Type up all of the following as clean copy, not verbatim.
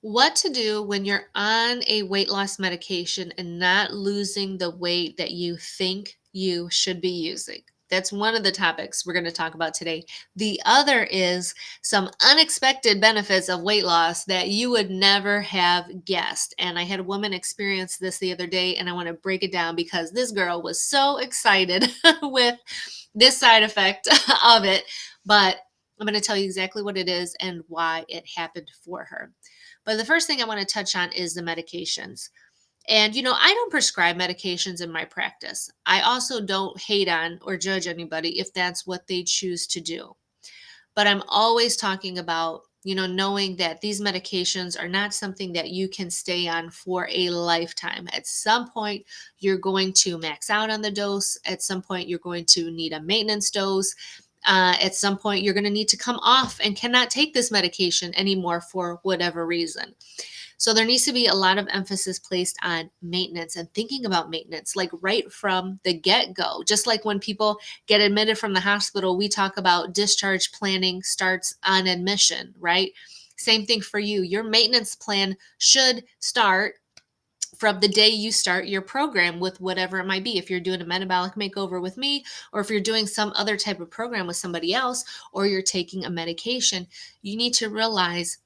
What to do when you're on a weight loss medication and not losing the weight that you think you should be using. That's one of the topics we're going to talk about today. The other is some unexpected benefits of weight loss that you would never have guessed. And I had a woman experience this the other day, and I want to break it down because this girl was so excited with this side effect of it. But I'm going to tell you exactly what it is and why it happened for her. But the first thing I want to touch on is the medications. And, I don't prescribe medications in my practice. I also don't hate on or judge anybody if that's what they choose to do. But I'm always talking about, knowing that these medications are not something that you can stay on for a lifetime. At some point, you're going to max out on the dose. At some point, you're going to need a maintenance dose. At some point, you're going to need to come off and cannot take this medication anymore for whatever reason. So there needs to be a lot of emphasis placed on maintenance and thinking about maintenance, like right from the get-go. Just like when people get admitted from the hospital, we talk about discharge planning starts on admission, right? Same thing for you. Your maintenance plan should start from the day you start your program with whatever it might be. If you're doing a metabolic makeover with me, or if you're doing some other type of program with somebody else, or you're taking a medication, you need to realize,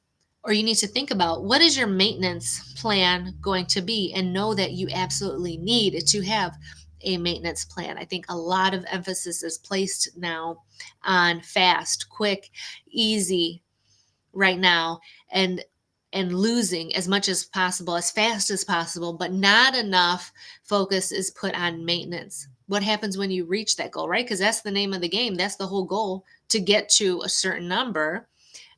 or you need to think about, what is your maintenance plan going to be, and know that you absolutely need to have a maintenance plan. I think a lot of emphasis is placed now on fast, quick, easy right now, and losing as much as possible, as fast as possible, but not enough focus is put on maintenance. What happens when you reach that goal, right? Because that's the name of the game. That's the whole goal, to get to a certain number.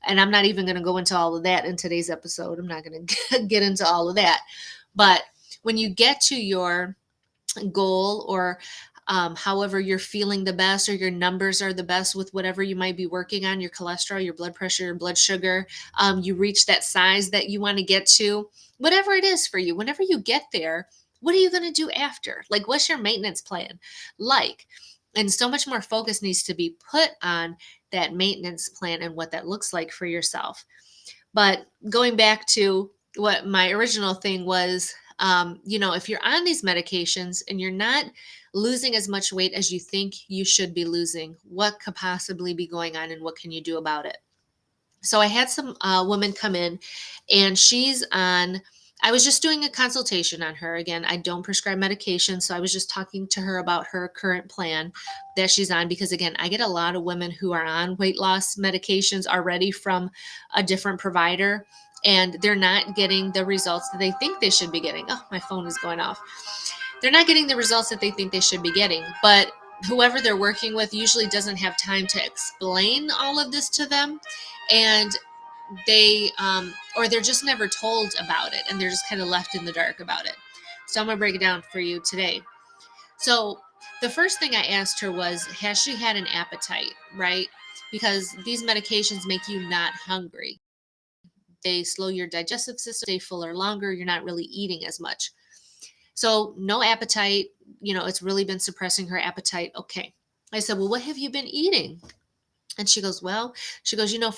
And I'm not even going to go into all of that in today's episode. I'm not going to get into all of that. But when you get to your goal, or however you're feeling the best, or your numbers are the best with whatever you might be working on, your cholesterol, your blood pressure, your blood sugar, you reach that size that you want to get to, whatever it is for you, whenever you get there, what are you going to do after? Like, what's your maintenance plan like? And so much more focus needs to be put on that maintenance plan and what that looks like for yourself. But going back to what my original thing was, if you're on these medications and you're not losing as much weight as you think you should be losing, what could possibly be going on, and what can you do about it? So I had some woman come in, and I was just doing a consultation on her. Again, I don't prescribe medication, so I was just talking to her about her current plan that she's on, because again, I get a lot of women who are on weight loss medications already from a different provider, and they're not getting the results that they think they should be getting. Oh, my phone is going off. They're not getting the results that they think they should be getting, but whoever they're working with usually doesn't have time to explain all of this to them, and or they're just never told about it, and they're just kind of left in the dark about it. So I'm going to break it down for you today. So the first thing I asked her was, has she had an appetite, right? Because these medications make you not hungry. They slow your digestive system, stay fuller longer, you're not really eating as much. So no appetite, it's really been suppressing her appetite. Okay. I said, well, what have you been eating? And she goes, for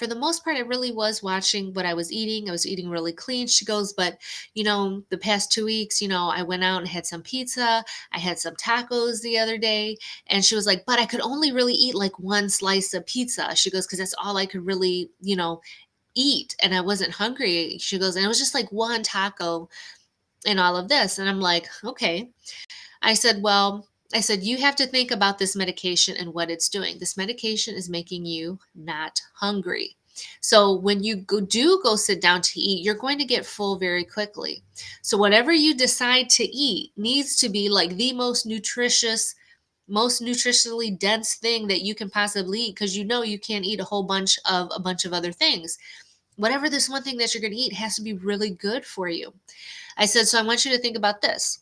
the most part, I really was watching what I was eating. I was eating really clean. She goes, but, the past 2 weeks, I went out and had some pizza. I had some tacos the other day. And she was like, but I could only really eat like one slice of pizza. She goes, because that's all I could really, eat. And I wasn't hungry. She goes, and it was just like one taco and all of this. And I'm like, okay. I said, you have to think about this medication and what it's doing. This medication is making you not hungry. So when you go sit down to eat, you're going to get full very quickly. So whatever you decide to eat needs to be like the most nutritious, most nutritionally dense thing that you can possibly eat, because you can't eat a bunch of other things. Whatever this one thing that you're going to eat has to be really good for you. I said, so I want you to think about this.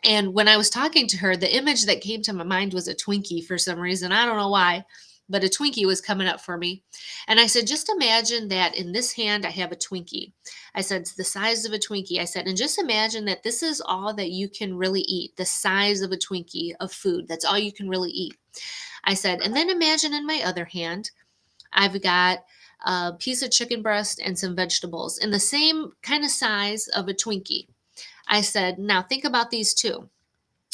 And when I was talking to her, the image that came to my mind was a Twinkie for some reason. I don't know why, but a Twinkie was coming up for me. And I said, just imagine that in this hand, I have a Twinkie. I said, it's the size of a Twinkie. I said, and just imagine that this is all that you can really eat, the size of a Twinkie of food. That's all you can really eat. I said, and then imagine in my other hand, I've got a piece of chicken breast, and some vegetables in the same kind of size of a Twinkie. I said, now think about these two.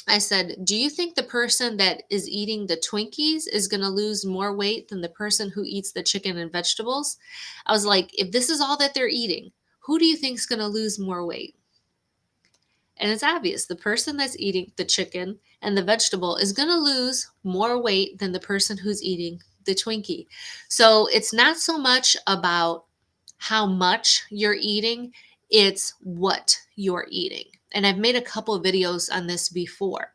I said, do you think the person that is eating the Twinkies is going to lose more weight than the person who eats the chicken and vegetables? I was like, if this is all that they're eating, who do you think is going to lose more weight? And it's obvious the person that's eating the chicken and the vegetable is going to lose more weight than the person who's eating the Twinkie. So it's not so much about how much you're eating, it's what you're eating. And I've made a couple of videos on this before.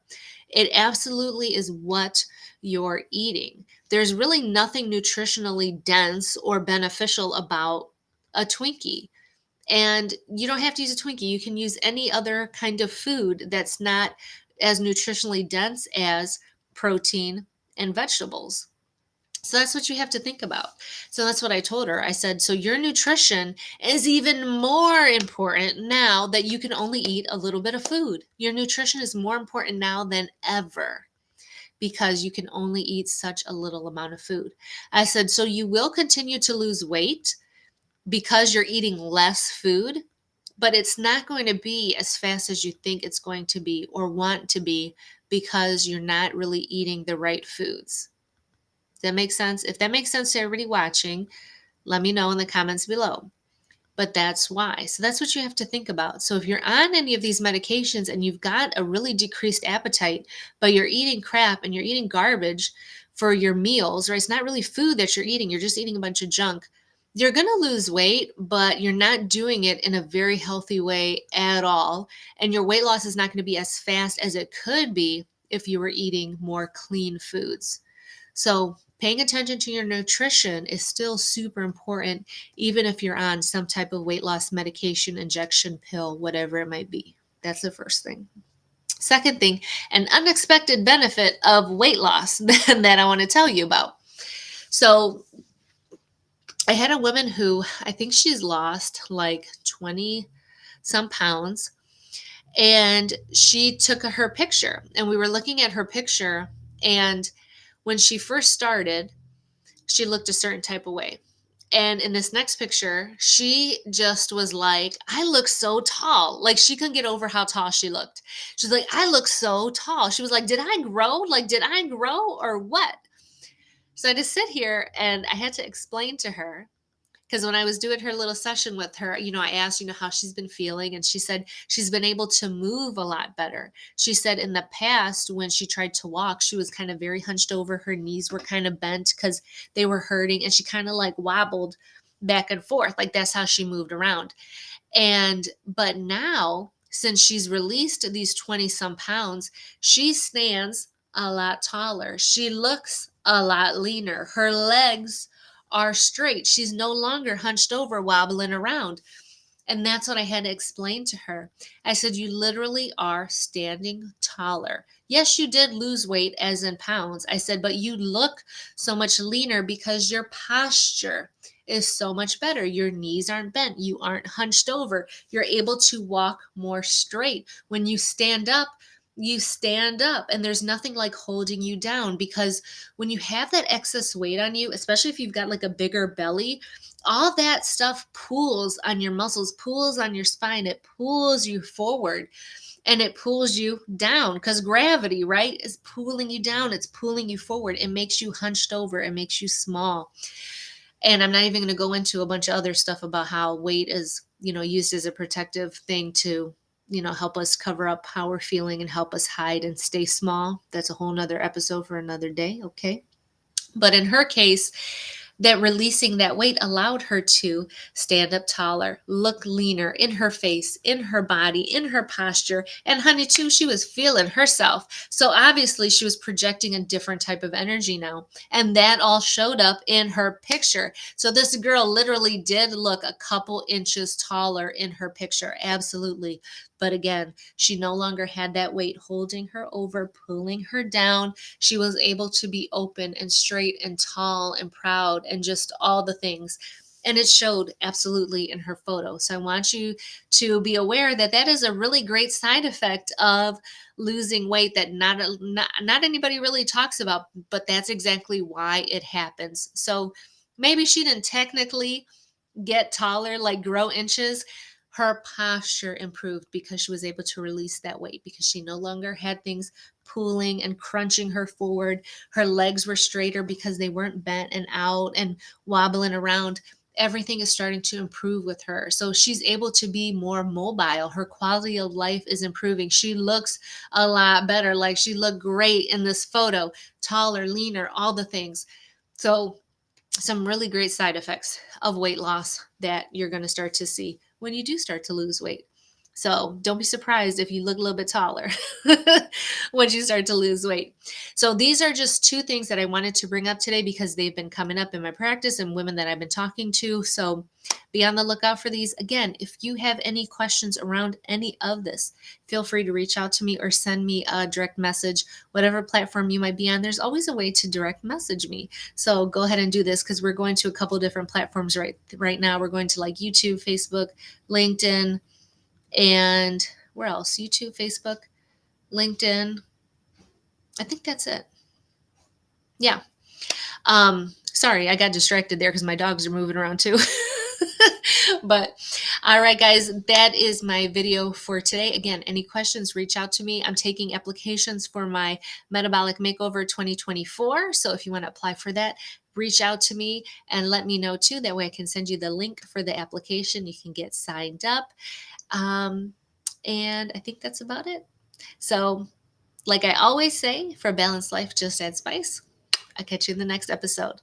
It absolutely is what you're eating. There's really nothing nutritionally dense or beneficial about a Twinkie. And you don't have to use a Twinkie. You can use any other kind of food that's not as nutritionally dense as protein and vegetables. So that's what you have to think about. So that's what I told her. I said, so your nutrition is even more important now that you can only eat a little bit of food. Your nutrition is more important now than ever because you can only eat such a little amount of food. I said, so you will continue to lose weight because you're eating less food, but it's not going to be as fast as you think it's going to be or want to be because you're not really eating the right foods. Does that make sense? If that makes sense to everybody watching, let me know in the comments below. But that's why. So that's what you have to think about. So if you're on any of these medications and you've got a really decreased appetite, but you're eating crap and you're eating garbage for your meals, right? It's not really food that you're eating. You're just eating a bunch of junk. You're going to lose weight, but you're not doing it in a very healthy way at all. And your weight loss is not going to be as fast as it could be if you were eating more clean foods. So paying attention to your nutrition is still super important, even if you're on some type of weight loss medication, injection, pill, whatever it might be. That's the first thing. Second thing, an unexpected benefit of weight loss that I want to tell you about. So I had a woman who I think she's lost like 20 some pounds, and she took her picture, and we were looking at her picture, and when she first started, she looked a certain type of way. And in this next picture, she just was like, I look so tall. Like she couldn't get over how tall she looked. She's like, I look so tall. She was like, did I grow? Like, did I grow or what? So I just sit here and I had to explain to her because when I was doing her little session with her, I asked, how she's been feeling. And she said she's been able to move a lot better. She said in the past, when she tried to walk, she was kind of very hunched over. Her knees were kind of bent because they were hurting. And she kind of like wobbled back and forth. Like that's how she moved around. But now, since she's released these 20 some pounds, she stands a lot taller. She looks a lot leaner. Her legs are straight. She's no longer hunched over, wobbling around. And that's what I had to explain to her. I said, you literally are standing taller. Yes, you did lose weight as in pounds. I said, but you look so much leaner because your posture is so much better. Your knees aren't bent. You aren't hunched over. You're able to walk more straight. When you stand up, and there's nothing like holding you down, because when you have that excess weight on you, especially if you've got like a bigger belly, all that stuff pulls on your muscles, pulls on your spine. It pulls you forward and it pulls you down because gravity, right, is pulling you down. It's pulling you forward. It makes you hunched over. It makes you small. And I'm not even going to go into a bunch of other stuff about how weight is, used as a protective thing to, help us cover up how we're feeling and help us hide and stay small. That's a whole nother episode for another day. Okay. But in her case, that releasing that weight allowed her to stand up taller, look leaner in her face, in her body, in her posture. And honey, too, she was feeling herself. So obviously she was projecting a different type of energy now. And that all showed up in her picture. So this girl literally did look a couple inches taller in her picture. Absolutely. But again, she no longer had that weight holding her over, pulling her down. She was able to be open and straight and tall and proud and just all the things. And it showed absolutely in her photo. So I want you to be aware that that is a really great side effect of losing weight that not anybody really talks about, but that's exactly why it happens. So maybe she didn't technically get taller, like grow inches, her posture improved because she was able to release that weight because she no longer had things pulling and crunching her forward. Her legs were straighter because they weren't bent and out and wobbling around. Everything is starting to improve with her. So she's able to be more mobile. Her quality of life is improving. She looks a lot better. Like she looked great in this photo, taller, leaner, all the things. So some really great side effects of weight loss that you're going to start to see when you do start to lose weight. So don't be surprised if you look a little bit taller once you start to lose weight. So these are just two things that I wanted to bring up today because they've been coming up in my practice and women that I've been talking to. So be on the lookout for these. Again, if you have any questions around any of this, feel free to reach out to me or send me a direct message, whatever platform you might be on. There's always a way to direct message me. So go ahead and do this because we're going to a couple different platforms right now. We're going to like YouTube, Facebook, LinkedIn, and where else? YouTube, Facebook, LinkedIn. I think that's it. Yeah. Sorry, I got distracted there because my dogs are moving around too. But all right, guys, that is my video for today. Again, any questions, reach out to me. I'm taking applications for my Metabolic Makeover 2024. So if you want to apply for that, reach out to me and let me know too. That way I can send you the link for the application. You can get signed up. And I think that's about it. So, like I always say, for a balanced life, just add spice. I'll catch you in the next episode.